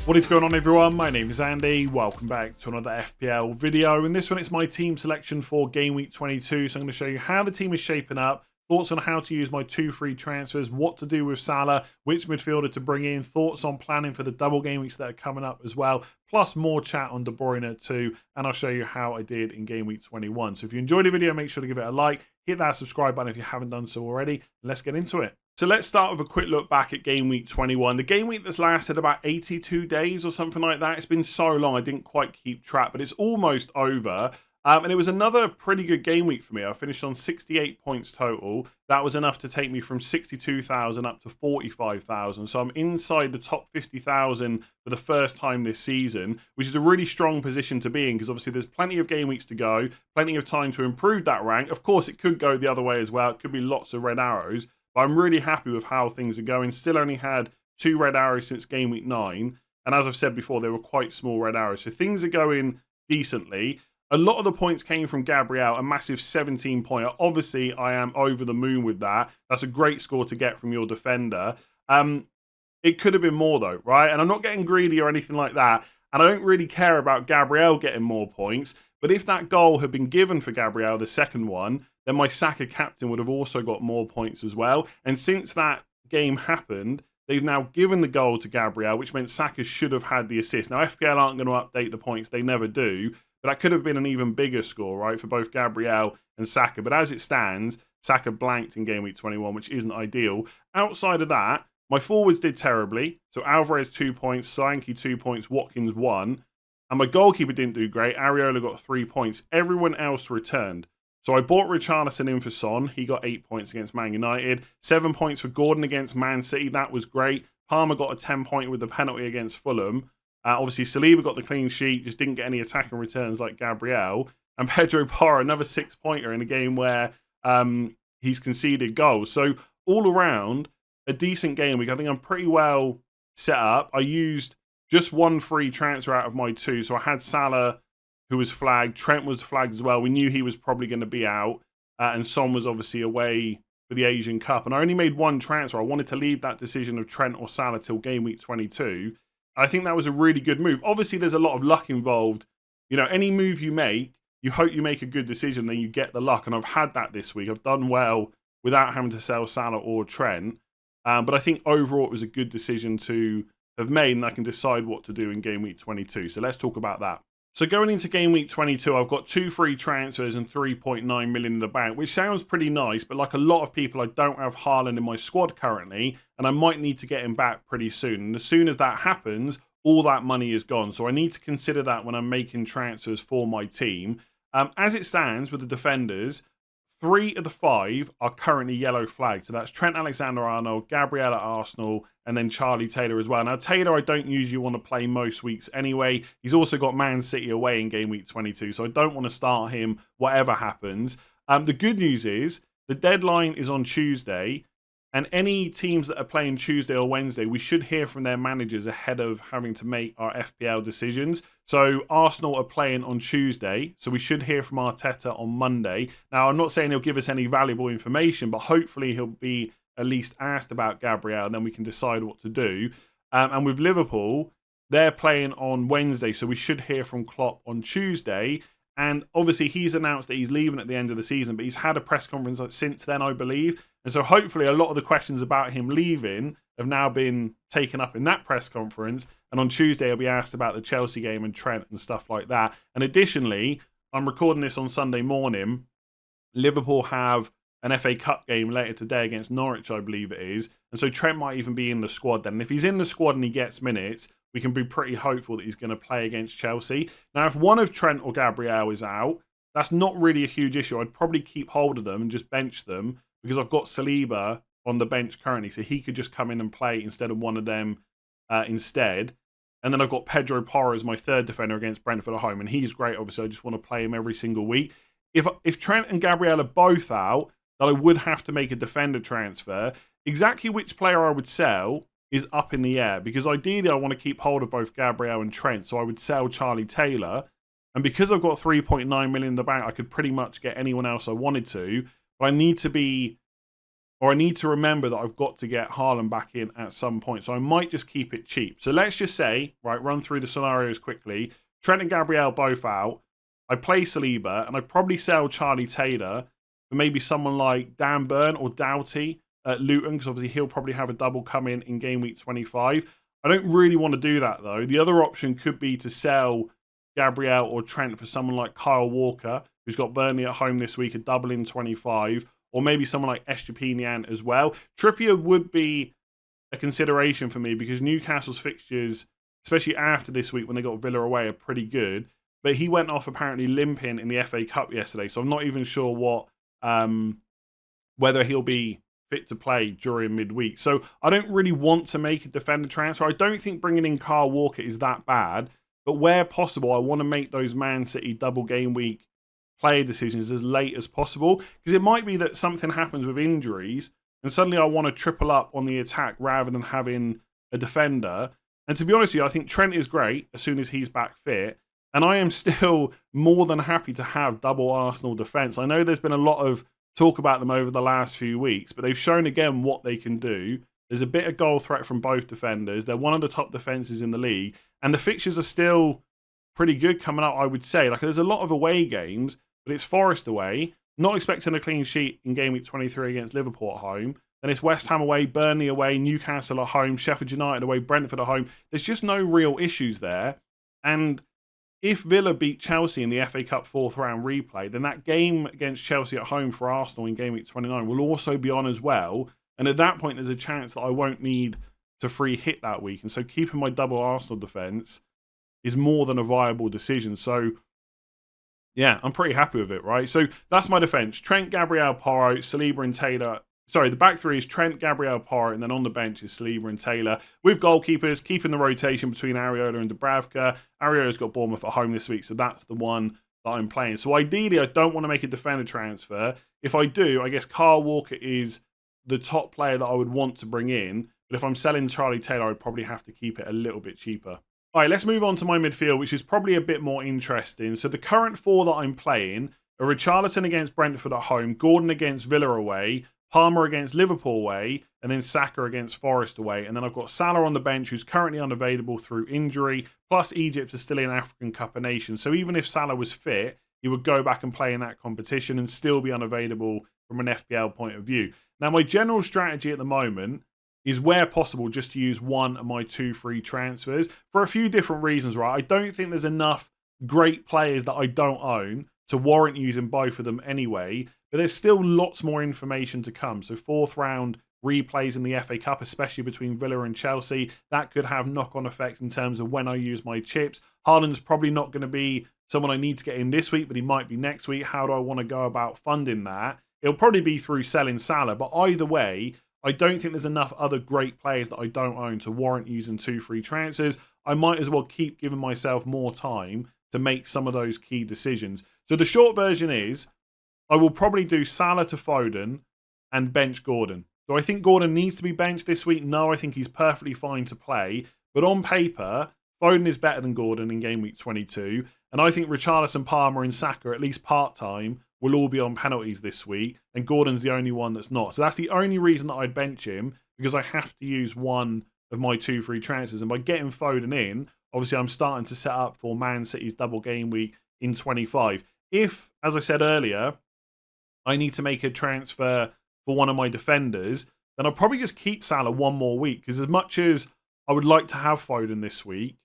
What is going on, everyone? My name is Andy. Welcome back to another FPL video. In this one, it's my team selection for Game Week 22. So I'm going to show you how the team is shaping up, thoughts on how to use my 2 free transfers, what to do with Salah, which midfielder to bring in, thoughts on planning for the double game weeks that are coming up as well, plus more chat on De Bruyne too, and I'll show you how I did in Game Week 21. So if you enjoyed the video, make sure to give it a like, hit that subscribe button if you haven't done so already, and let's get into it. So let's start with a quick look back at Game Week 21. The game week that's lasted about 82 days or something like that. It's been so long, I didn't quite keep track, but it's almost over. And it was another pretty good game week for me. I finished on 68 points total. That was enough to take me from 62,000 up to 45,000. So I'm inside the top 50,000 for the first time this season, which is a really strong position to be in because obviously there's plenty of game weeks to go, plenty of time to improve that rank. Of course, it could go the other way as well. It could be lots of red arrows. But I'm really happy with how things are going. Still only had 2 red arrows since Game Week 9. And as I've said before, they were quite small red arrows. So things are going decently. A lot of the points came from Gabriel, a massive 17-pointer. Obviously, I am over the moon with that. That's a great score to get from your defender. It could have been more, though, right? And I'm not getting greedy or anything like that. And I don't really care about Gabriel getting more points. But if that goal had been given for Gabriel, the second one, then my Saka captain would have also got more points as well. And since that game happened, they've now given the goal to Gabriel, which meant Saka should have had the assist. Now, FPL aren't going to update the points. They never do. But that could have been an even bigger score, right, for both Gabriel and Saka. But as it stands, Saka blanked in Game Week 21, which isn't ideal. Outside of that, my forwards did terribly. So Alvarez 2 points, Solanke 2 points, Watkins 1. And my goalkeeper didn't do great. Areola got 3 points. Everyone else returned. So I bought Richarlison in for Son. He got 8 points against Man United. 7 points for Gordon against Man City. That was great. Palmer got a 10-pointer with the penalty against Fulham. Obviously, Saliba got the clean sheet. Just didn't get any attacking returns like Gabriel. And Pedro Porro, another 6-pointer in a game where he's conceded goals. So all around, a decent game week. I think I'm pretty well set up. I used just 1 free transfer out of my 2. So I had Salah, who was flagged. Trent was flagged as well. We knew he was probably going to be out. And Son was obviously away for the Asian Cup. And I only made 1 transfer. I wanted to leave that decision of Trent or Salah till Game Week 22. I think that was a really good move. Obviously, there's a lot of luck involved. You know, any move you make, you hope you make a good decision, then you get the luck. And I've had that this week. I've done well without having to sell Salah or Trent. But I think overall it was a good decision to have made, and I can decide what to do in Game Week 22. So let's talk about that. So going into Game Week 22, I've got 2 free transfers and 3.9 million in the bank, which sounds pretty nice, but like a lot of people, I don't have Haaland in my squad currently, and I might need to get him back pretty soon. And as soon as that happens, all that money is gone. So I need to consider that when I'm making transfers for my team. As it stands with the defenders, 3 of the 5 are currently yellow flagged. So that's Trent Alexander-Arnold, Gabriel at Arsenal, and then Charlie Taylor as well. Now, Taylor, I don't usually want to play most weeks anyway. He's also got Man City away in Game Week 22, so I don't want to start him whatever happens. The good news is the deadline is on Tuesday, and any teams that are playing Tuesday or Wednesday, we should hear from their managers ahead of having to make our FPL decisions. So Arsenal are playing on Tuesday, so we should hear from Arteta on Monday. Now, I'm not saying he'll give us any valuable information, but hopefully he'll be at least asked about Gabriel, and then we can decide what to do. And with Liverpool, they're playing on Wednesday, so we should hear from Klopp on Tuesday. And obviously, he's announced that he's leaving at the end of the season, but he's had a press conference since then, I believe. And so hopefully a lot of the questions about him leaving have now been taken up in that press conference. And on Tuesday, he'll be asked about the Chelsea game and Trent and stuff like that. And additionally, I'm recording this on Sunday morning. Liverpool have an FA Cup game later today against Norwich, I believe it is. And so Trent might even be in the squad then. And if he's in the squad and he gets minutes, we can be pretty hopeful that he's going to play against Chelsea. Now, if one of Trent or Gabriel is out, that's not really a huge issue. I'd probably keep hold of them and just bench them because I've got Saliba on the bench currently, so he could just come in and play instead of one of them instead. And then I've got Pedro Porro as my 3rd defender against Brentford at home, and he's great, obviously. I just want to play him every single week. If Trent and Gabriel are both out, then I would have to make a defender transfer. Exactly which player I would sell is up in the air, because ideally I want to keep hold of both Gabriel and Trent, so I would sell Charlie Taylor. And because I've got 3.9 million in the bank, I could pretty much get anyone else I wanted to, but I need to be or I need to remember that I've got to get Haaland back in at some point. So I might just keep it cheap. So let's just say, right, run through the scenarios quickly. Trent and Gabriel both out. I play Saliba, and I probably sell Charlie Taylor for maybe someone like Davern or Doughty at Luton, because obviously he'll probably have a double come in game week 25. I don't really want to do that, though. The other option could be to sell Gabriel or Trent for someone like Kyle Walker, who's got Burnley at home this week, a double in 25, or maybe someone like Estepinian as well. Trippier would be a consideration for me because Newcastle's fixtures, especially after this week when they got Villa away, are pretty good. But he went off apparently limping in the FA Cup yesterday, so I'm not even sure what whether he'll be fit to play during midweek. So I don't really want to make a defender transfer. I don't think bringing in Kyle Walker is that bad, but where possible, I want to make those Man City double game week player decisions as late as possible, because it might be that something happens with injuries and suddenly I want to triple up on the attack rather than having a defender. And to be honest with you, I think Trent is great as soon as he's back fit. And I am still more than happy to have double Arsenal defence. I know there's been a lot of talk about them over the last few weeks, but they've shown again what they can do. There's a bit of goal threat from both defenders. They're one of the top defences in the league. And the fixtures are still pretty good coming up, I would say. Like, there's a lot of away games, but it's Forest away. Not expecting a clean sheet in game week 23 against Liverpool at home. Then it's West Ham away, Burnley away, Newcastle at home, Sheffield United away, Brentford at home. There's just no real issues there. And if Villa beat Chelsea in the FA Cup fourth round replay, then that game against Chelsea at home for Arsenal in game week 29 will also be on as well. And at that point, there's a chance that I won't need to free hit that week. And so keeping my double Arsenal defence is more than a viable decision. So, yeah, I'm pretty happy with it, right? So that's my defence. Trent, Gabriel, Porro, Saliba and Taylor. Sorry, the back three is Trent, Gabriel, Porro, and then on the bench is Saliba and Taylor. With goalkeepers, keeping the rotation between Areola and Dubravka. Areola's got Bournemouth at home this week, so that's the one that I'm playing. So ideally, I don't want to make a defender transfer. If I do, I guess Kyle Walker is the top player that I would want to bring in. But if I'm selling Charlie Taylor, I'd probably have to keep it a little bit cheaper. All right, let's move on to my midfield, which is probably a bit more interesting. So the current four that I'm playing are Richarlison against Brentford at home, Gordon against Villa away, Palmer against Liverpool away, and then Saka against Forest away. And then I've got Salah on the bench, who's currently unavailable through injury, plus Egypt is still in African Cup of Nations. So even if Salah was fit, he would go back and play in that competition and still be unavailable from an FPL point of view. Now, my general strategy at the moment is, where possible, just to use one of my 2 free transfers for a few different reasons, right? I don't think there's enough great players that I don't own to warrant using both of them anyway, but there's still lots more information to come. So fourth round replays in the FA Cup, especially between Villa and Chelsea, that could have knock-on effects in terms of when I use my chips. Haaland's probably not going to be someone I need to get in this week, but he might be next week. How do I want to go about funding that? It'll probably be through selling Salah, but either way, I don't think there's enough other great players that I don't own to warrant using 2 free transfers. I might as well keep giving myself more time to make some of those key decisions. So the short version is, I will probably do Salah to Foden and bench Gordon. Do I think Gordon needs to be benched this week? No, I think he's perfectly fine to play. But on paper, Foden is better than Gordon in game week 22. And I think Richarlison, Palmer and Saka, at least part-time, will all be on penalties this week. And Gordon's the only one that's not. So that's the only reason that I'd bench him, because I have to use one of my 2 free transfers. And by getting Foden in, obviously I'm starting to set up for Man City's double game week in 25. If, as I said earlier, I need to make a transfer for one of my defenders, then I'll probably just keep Salah one more week. Because as much as I would like to have Foden this week,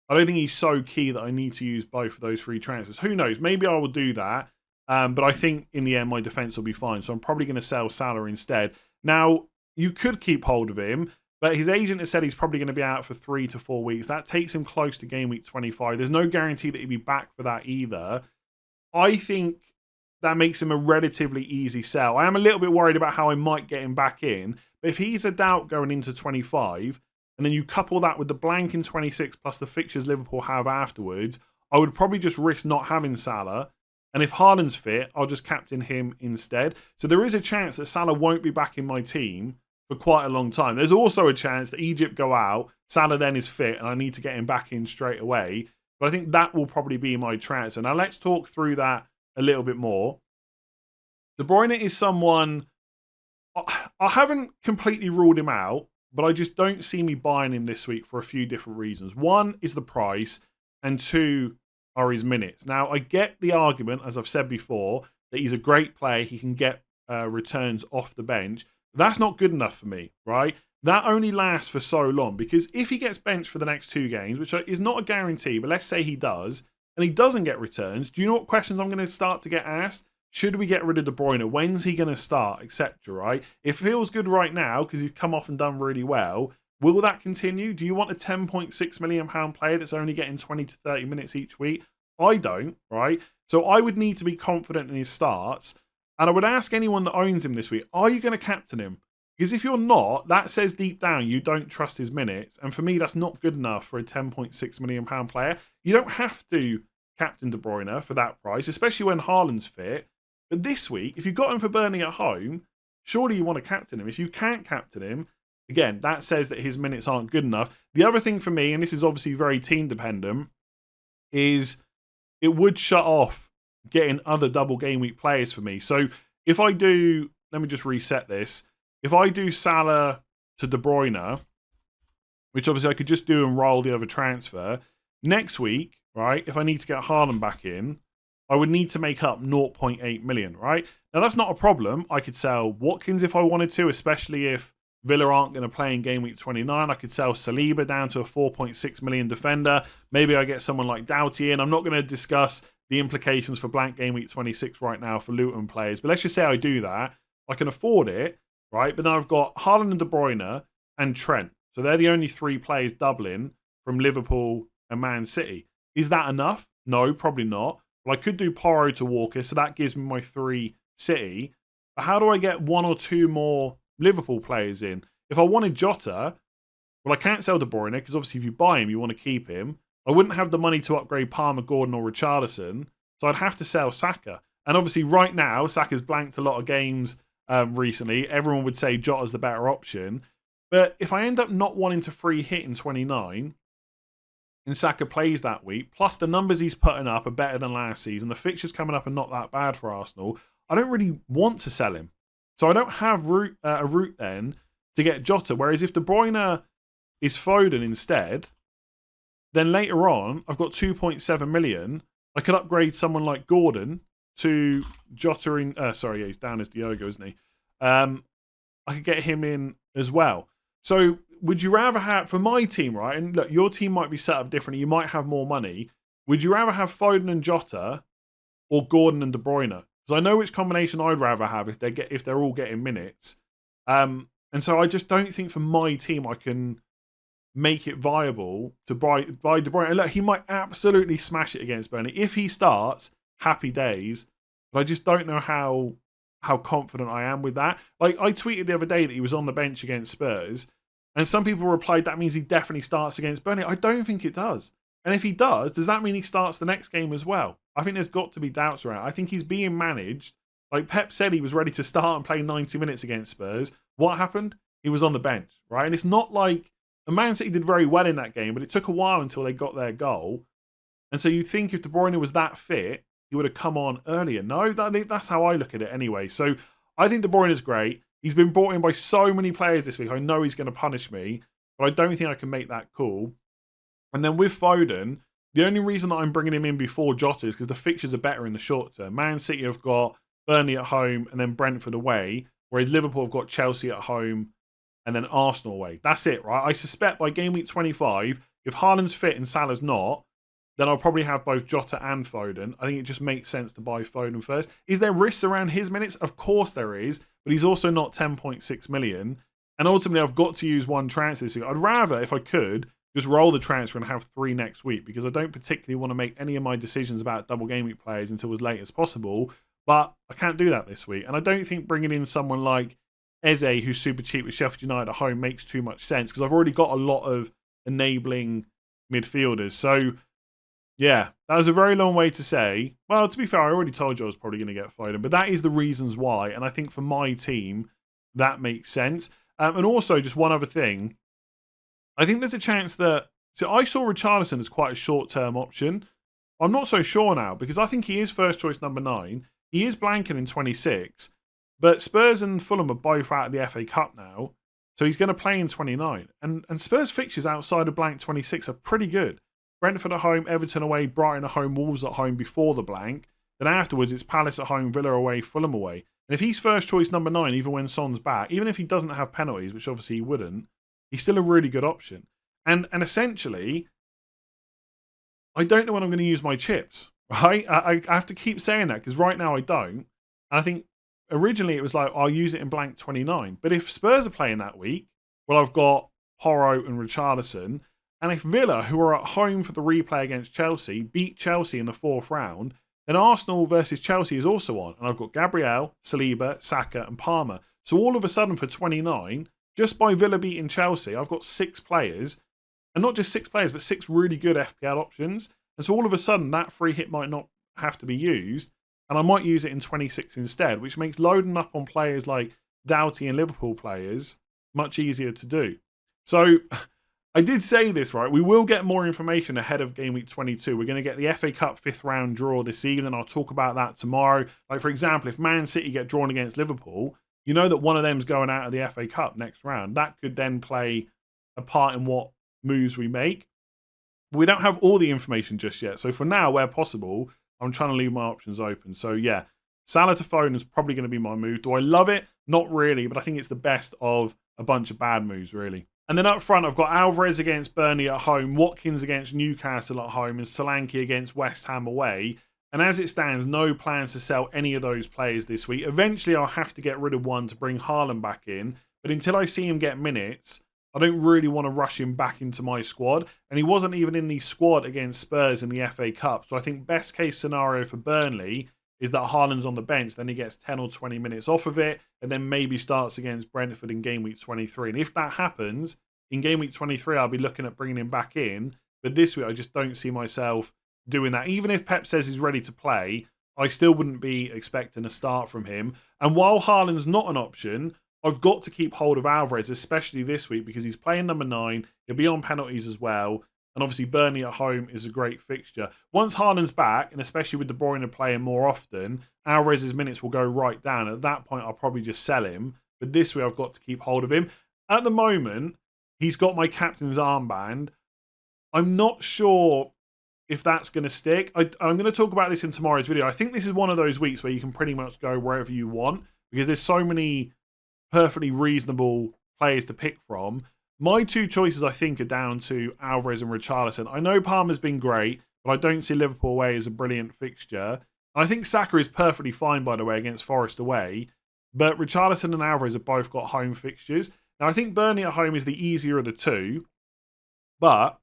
I don't think he's so key that I need to use both of those free transfers. Who knows? Maybe I will do that. But I think in the end, my defence will be fine. So I'm probably going to sell Salah instead. Now, you could keep hold of him, but his agent has said he's probably going to be out for 3 to 4 weeks. That takes him close to game week 25. There's no guarantee that he'll be back for that either. I think that makes him a relatively easy sell. I am a little bit worried about how I might get him back in. But if he's a doubt going into 25, and then you couple that with the blank in 26 plus the fixtures Liverpool have afterwards, I would probably just risk not having Salah. And if Haaland's fit, I'll just captain him instead. So there is a chance that Salah won't be back in my team for quite a long time. There's also a chance that Egypt go out, Salah then is fit, and I need to get him back in straight away. But I think that will probably be my transfer. Now let's talk through that a little bit more. De Bruyne is someone I haven't completely ruled him out, but I just don't see me buying him this week for a few different reasons. One is the price, and two are his minutes. Now, I get the argument, as I've said before, that he's a great player. He can get returns off the bench. That's not good enough for me, right? That only lasts for so long, because if he gets benched for the next 2 games, which is not a guarantee, but let's say he does, and he doesn't get returns, do you know what questions I'm going to start to get asked? Should we get rid of De Bruyne? When's he going to start, etc., right? It feels good right now because he's come off and done really well. Will that continue? Do you want a £10.6 million player that's only getting 20 to 30 minutes each week? I don't, right? So I would need to be confident in his starts. And I would ask anyone that owns him this week, are you going to captain him? Because if you're not, that says deep down you don't trust his minutes. And for me, that's not good enough for a £10.6 million player. You don't have to captain De Bruyne for that price, especially when Haaland's fit. But this week, if you've got him for Burnley at home, surely you want to captain him. If you can't captain him, again, that says that his minutes aren't good enough. The other thing for me, and this is obviously very team dependent, is it would shut off getting other double game week players for me. So if I do, let me just reset this. If I do Salah to De Bruyne, which obviously I could just do and roll the other transfer, next week, right, if I need to get Haaland back in, I would need to make up 0.8 million, right? Now, that's not a problem. I could sell Watkins if I wanted to, especially if Villa aren't going to play in game week 29. I could sell Saliba down to a 4.6 million defender. Maybe I get someone like Doughty in. I'm not going to discuss the implications for blank game week 26 right now for Luton players, but let's just say I do that. I can afford it, right? But then I've got Haaland and De Bruyne and Trent. So they're the only 3 players doubling from Liverpool and Man City. Is that enough? No, probably not. Well, I could do Porro to Walker, so that gives me my 3 City. But how do I get 1 or 2 more Liverpool players in? If I wanted Jota, well, I can't sell De Bruyne, because obviously if you buy him, you want to keep him. I wouldn't have the money to upgrade Palmer, Gordon or Richarlison, so I'd have to sell Saka. And obviously right now, Saka's blanked a lot of games recently. Everyone would say Jota's the better option. But if I end up not wanting to free hit in 29, and Saka plays that week, plus the numbers he's putting up are better than last season, the fixtures coming up are not that bad for Arsenal, I don't really want to sell him. So I don't have a route then to get Jota. Whereas if De Bruyne is Foden instead, then later on, I've got 2.7 million. I could upgrade someone like Gordon to Jota in... he's down as Diogo, isn't he? I could get him in as well. So would you rather have... For my team, right? And look, your team might be set up differently. You might have more money. Would you rather have Foden and Jota or Gordon and De Bruyne? Because I know which combination I'd rather have if they're all getting minutes. And so I just don't think for my team I can make it viable to buy De Bruyne. And look, he might absolutely smash it against Burnley. If he starts, happy days. But I just don't know how confident I am with that. Like, I tweeted the other day that he was on the bench against Spurs, and some people replied that means he definitely starts against Burnley. I don't think it does. And if he does that mean he starts the next game as well? I think there's got to be doubts around. I think he's being managed. Like Pep said, he was ready to start and play 90 minutes against Spurs. What happened? He was on the bench, right? And it's not like... And Man City did very well in that game, but it took a while until they got their goal. And so you think if De Bruyne was that fit, he would have come on earlier. No, that's how I look at it anyway. So I think De Bruyne is great. He's been brought in by so many players this week. I know he's going to punish me, but I don't think I can make that call. And then with Foden, the only reason that I'm bringing him in before Jota is because the fixtures are better in the short term. Man City have got Burnley at home and then Brentford away, whereas Liverpool have got Chelsea at home and then Arsenal away. That's it, right? I suspect by game week 25, if Haaland's fit and Salah's not, then I'll probably have both Jota and Foden. I think it just makes sense to buy Foden first. Is there risks around his minutes? Of course there is, but he's also not 10.6 million. And ultimately, I've got to use one transfer this week. I'd rather, if I could, just roll the transfer and have 3 next week, because I don't particularly want to make any of my decisions about double game week players until as late as possible. But I can't do that this week. And I don't think bringing in someone like Eze, who's super cheap with Sheffield United at home, makes too much sense, because I've already got a lot of enabling midfielders. So, yeah, that was a very long way to say. Well, to be fair, I already told you I was probably going to get Foden, but that is the reasons why. And I think for my team, that makes sense. And also, just one other thing. I think there's a chance that... So I saw Richarlison as quite a short-term option. I'm not so sure now, because I think he is first choice number 9. He is blanking in 26. But Spurs and Fulham are both out of the FA Cup now. So he's going to play in 29. And Spurs fixtures outside of blank 26 are pretty good. Brentford at home, Everton away, Brighton at home, Wolves at home before the blank. Then afterwards, it's Palace at home, Villa away, Fulham away. And if he's first choice number 9, even when Son's back, even if he doesn't have penalties, which obviously he wouldn't, he's still a really good option. And essentially, I don't know when I'm going to use my chips, right? I have to keep saying that because right now I don't. And I think originally it was like, I'll use it in blank 29. But if Spurs are playing that week, well, I've got Porro and Richarlison. And if Villa, who are at home for the replay against Chelsea, beat Chelsea in the 4th round, then Arsenal versus Chelsea is also on. And I've got Gabriel, Saliba, Saka and Palmer. So all of a sudden for 29, just by Villa beating Chelsea, I've got 6 players. And not just 6 players, but 6 really good FPL options. And so all of a sudden, that free hit might not have to be used. And I might use it in 26 instead, which makes loading up on players like Doughty and Liverpool players much easier to do. So I did say this, right? We will get more information ahead of Game Week 22. We're going to get the FA Cup 5th round draw this evening. I'll talk about that tomorrow. Like, for example, if Man City get drawn against Liverpool, you know that one of them's going out of the FA Cup next round. That could then play a part in what moves we make. We don't have all the information just yet. So for now, where possible, I'm trying to leave my options open. So yeah, Salah to Foden is probably going to be my move. Do I love it? Not really, but I think it's the best of a bunch of bad moves, really. And then up front, I've got Alvarez against Burnley at home, Watkins against Newcastle at home, and Solanke against West Ham away. And as it stands, no plans to sell any of those players this week. Eventually, I'll have to get rid of one to bring Haaland back in. But until I see him get minutes, I don't really want to rush him back into my squad. And he wasn't even in the squad against Spurs in the FA Cup. So I think best case scenario for Burnley is that Haaland's on the bench. Then he gets 10 or 20 minutes off of it. And then maybe starts against Brentford in Game Week 23. And if that happens, in Game Week 23, I'll be looking at bringing him back in. But this week, I just don't see myself doing that. Even if Pep says he's ready to play, I still wouldn't be expecting a start from him. And while Haaland's not an option, I've got to keep hold of Alvarez, especially this week, because he's playing number 9. He'll be on penalties as well. And obviously, Burnley at home is a great fixture. Once Haaland's back, and especially with De Bruyne playing more often, Alvarez's minutes will go right down. At that point, I'll probably just sell him. But this week, I've got to keep hold of him. At the moment, he's got my captain's armband. I'm not sure if that's going to stick. I'm going to talk about this in tomorrow's video. I think this is one of those weeks where you can pretty much go wherever you want, because there's so many perfectly reasonable players to pick from. My 2 choices, I think, are down to Alvarez and Richarlison. I know Palmer's been great, but I don't see Liverpool away as a brilliant fixture. And I think Saka is perfectly fine, by the way, against Forest away. But Richarlison and Alvarez have both got home fixtures. Now, I think Burnley at home is the easier of the 2. But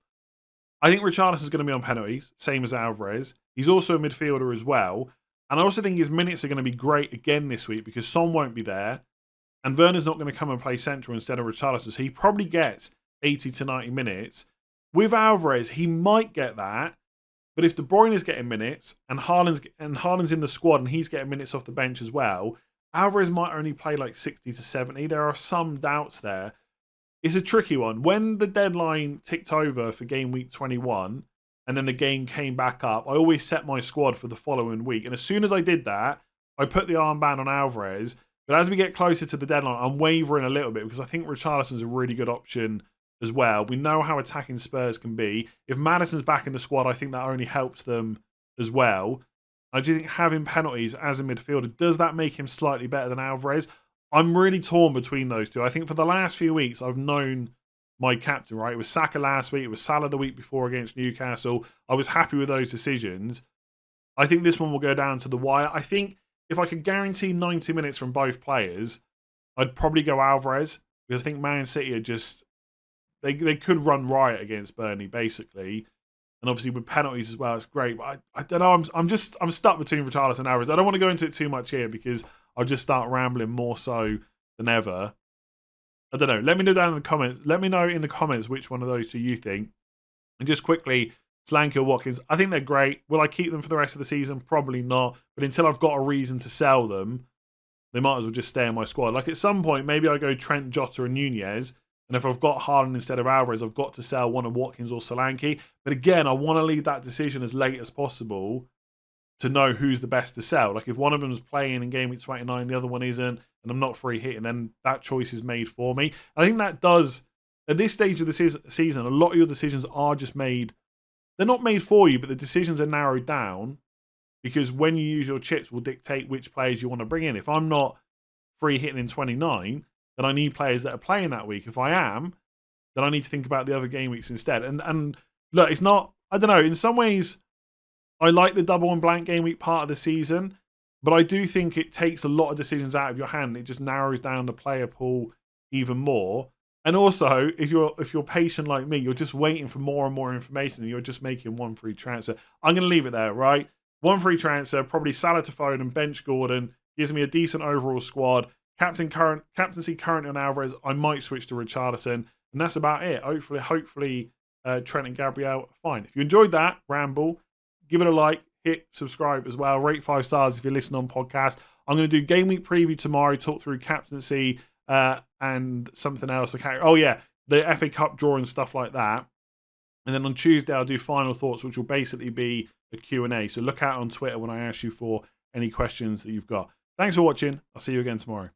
I think Richarlison's going to be on penalties, same as Alvarez. He's also a midfielder as well. And I also think his minutes are going to be great again this week because Son won't be there. And Werner's not going to come and play central instead of Richarlison. So he probably gets 80 to 90 minutes. With Alvarez, he might get that. But if De Bruyne is getting minutes and Haaland's in the squad and he's getting minutes off the bench as well, Alvarez might only play like 60 to 70. There are some doubts there. It's a tricky one. When the deadline ticked over for Game Week 21 and then the game came back up, I always set my squad for the following week. And as soon as I did that, I put the armband on Alvarez. But as we get closer to the deadline, I'm wavering a little bit because I think Richarlison's a really good option as well. We know how attacking Spurs can be. If Maddison's back in the squad, I think that only helps them as well. I do think having penalties as a midfielder, does that make him slightly better than Alvarez? I'm really torn between those 2. I think for the last few weeks, I've known my captain, right? It was Saka last week. It was Salah the week before against Newcastle. I was happy with those decisions. I think this one will go down to the wire. I think if I could guarantee 90 minutes from both players, I'd probably go Alvarez because I think Man City are just they could run riot against Burnley basically, and obviously with penalties as well, it's great. But I don't know. I'm stuck between Richarlison and Alvarez. I don't want to go into it too much here because I'll just start rambling more so than ever. I don't know. Let me know down in the comments. Let me know in the comments which one of those 2 you think. And just quickly, Solanke or Watkins, I think they're great. Will I keep them for the rest of the season? Probably not. But until I've got a reason to sell them, they might as well just stay in my squad. Like at some point, maybe I go Trent, Jota and Nunez. And if I've got Haaland instead of Alvarez, I've got to sell one of Watkins or Solanke. But again, I want to leave that decision as late as possible to know who's the best to sell. Like if one of them is playing in Game Week 29, the other one isn't, and I'm not free hitting, then that choice is made for me. I think that does, at this stage of the season, a lot of your decisions are just made. They're not made for you, but the decisions are narrowed down because when you use your chips will dictate which players you want to bring in. If I'm not free hitting in 29, then I need players that are playing that week. If I am, then I need to think about the other game weeks instead. And look, it's not, I don't know, in some ways, I like the double and blank game week part of the season, but I do think it takes a lot of decisions out of your hand. It just narrows down the player pool even more. And also, if you're patient like me, you're just waiting for more and more information and you're just making one free transfer. I'm going to leave it there, right? One free transfer, probably Salah to Foden, bench Gordon, gives me a decent overall squad. Captaincy currently on Alvarez. I might switch to Richarlison. And that's about it. Hopefully Trent and Gabriel, fine. If you enjoyed that ramble, give it a like, hit subscribe as well, rate 5 stars if you're listening on podcast. I'm going to do Game Week preview tomorrow, talk through captaincy and something else. Oh yeah, the FA Cup draw and stuff like that. And then on Tuesday, I'll do final thoughts, which will basically be a Q&A. So look out on Twitter when I ask you for any questions that you've got. Thanks for watching. I'll see you again tomorrow.